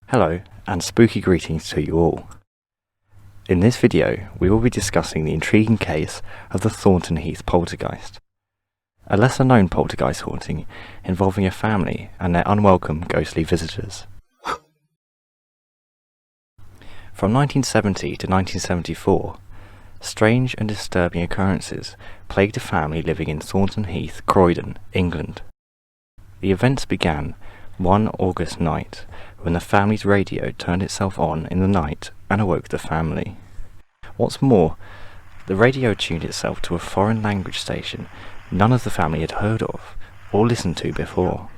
Hello, and spooky greetings to you all. In this video, we will be discussing the intriguing case of the Thornton Heath poltergeist, a lesser-known poltergeist haunting involving a family and their unwelcome ghostly visitors. From 1970 to 1974, strange and disturbing occurrences plagued a family living in Thornton Heath, Croydon, England. The events began one August night when the family's radio turned itself on in the night and awoke the family. What's more, the radio tuned itself to a foreign language station none of the family had heard of or listened to before.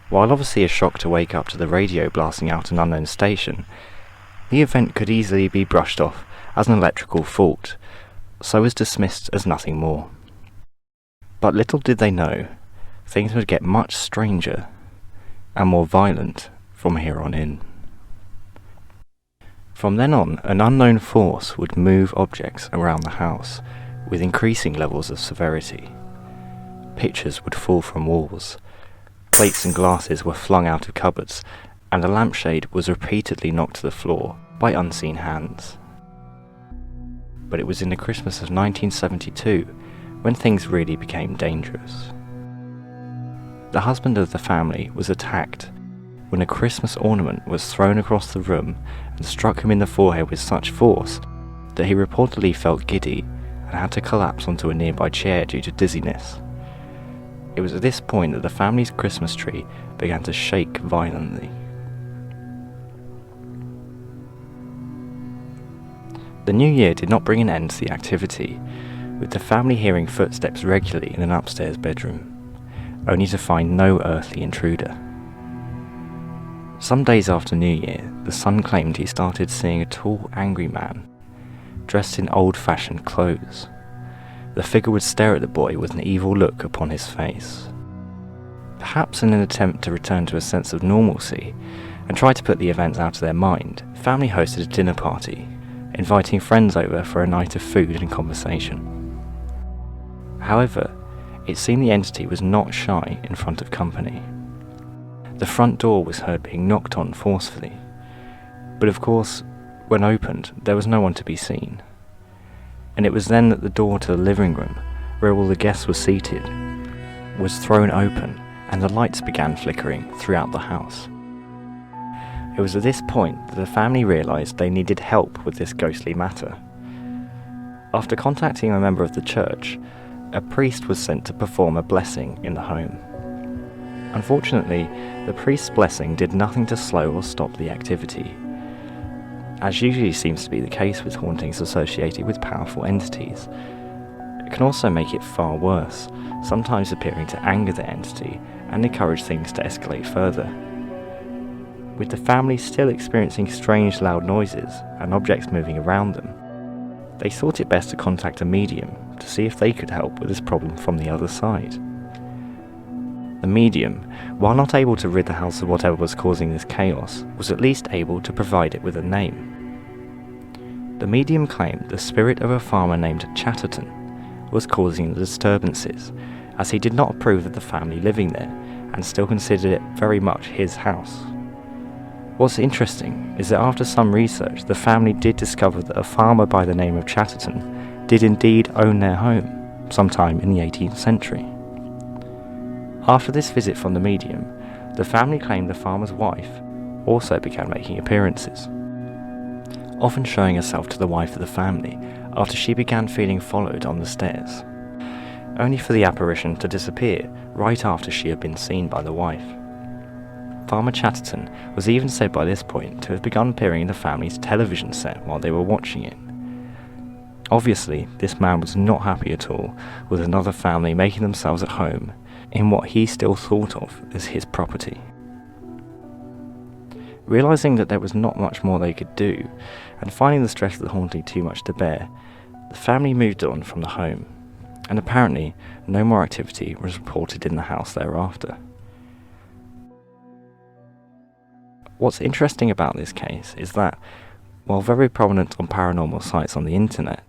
While obviously a shock to wake up to the radio blasting out an unknown station, the event could easily be brushed off as an electrical fault, so was dismissed as nothing more. But little did they know, things would get much stranger and more violent from here on in. From then on, an unknown force would move objects around the house with increasing levels of severity. Pictures would fall from walls, plates and glasses were flung out of cupboards, and a lampshade was repeatedly knocked to the floor by unseen hands. But it was in the Christmas of 1972 when things really became dangerous. The husband of the family was attacked when a Christmas ornament was thrown across the room and struck him in the forehead with such force that he reportedly felt giddy and had to collapse onto a nearby chair due to dizziness. It was at this point that the family's Christmas tree began to shake violently. The new year did not bring an end to the activity, with the family hearing footsteps regularly in an upstairs bedroom, only to find no earthly intruder. Some days after New Year, the son claimed he started seeing a tall, angry man, dressed in old-fashioned clothes. The figure would stare at the boy with an evil look upon his face. Perhaps in an attempt to return to a sense of normalcy and try to put the events out of their mind, the family hosted a dinner party, inviting friends over for a night of food and conversation. However, it seemed the entity was not shy in front of company. The front door was heard being knocked on forcefully, but of course, when opened, there was no one to be seen. And it was then that the door to the living room, where all the guests were seated, was thrown open and the lights began flickering throughout the house. It was at this point that the family realised they needed help with this ghostly matter. After contacting a member of the church, a priest was sent to perform a blessing in the home. Unfortunately, the priest's blessing did nothing to slow or stop the activity. As usually seems to be the case with hauntings associated with powerful entities, it can also make it far worse, sometimes appearing to anger the entity and encourage things to escalate further. With the family still experiencing strange loud noises and objects moving around them, they thought it best to contact a medium to see if they could help with this problem from the other side. The medium, while not able to rid the house of whatever was causing this chaos, was at least able to provide it with a name. The medium claimed the spirit of a farmer named Chatterton was causing the disturbances, as he did not approve of the family living there and still considered it very much his house. What's interesting is that after some research, the family did discover that a farmer by the name of Chatterton did indeed own their home, sometime in the 18th century. After this visit from the medium, the family claimed the farmer's wife also began making appearances, often showing herself to the wife of the family after she began feeling followed on the stairs, only for the apparition to disappear right after she had been seen by the wife. Farmer Chatterton was even said by this point to have begun appearing in the family's television set while they were watching it. Obviously, this man was not happy at all with another family making themselves at home in what he still thought of as his property. Realising that there was not much more they could do, and finding the stress of the haunting too much to bear, the family moved on from the home, and apparently no more activity was reported in the house thereafter. What's interesting about this case is that, while very prominent on paranormal sites on the internet,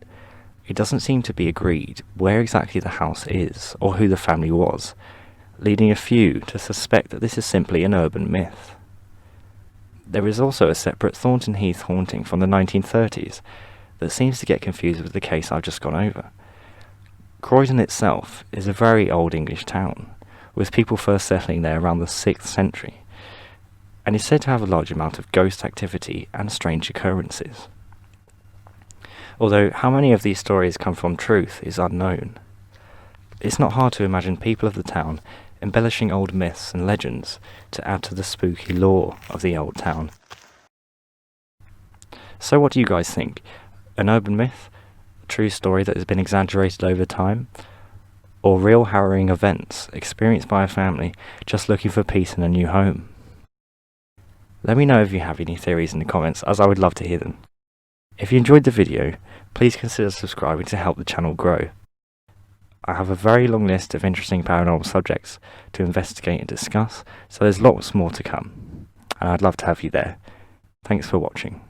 it doesn't seem to be agreed where exactly the house is or who the family was, leading a few to suspect that this is simply an urban myth. There is also a separate Thornton Heath haunting from the 1930s that seems to get confused with the case I've just gone over. Croydon itself is a very old English town, with people first settling there around the 6th century, and is said to have a large amount of ghost activity and strange occurrences. Although how many of these stories come from truth is unknown. It's not hard to imagine people of the town embellishing old myths and legends to add to the spooky lore of the old town. So what do you guys think? An urban myth? A true story that has been exaggerated over time? Or real harrowing events experienced by a family just looking for peace in a new home? Let me know if you have any theories in the comments, as I would love to hear them. If you enjoyed the video, please consider subscribing to help the channel grow. I have a very long list of interesting paranormal subjects to investigate and discuss, so there's lots more to come, and I'd love to have you there. Thanks for watching.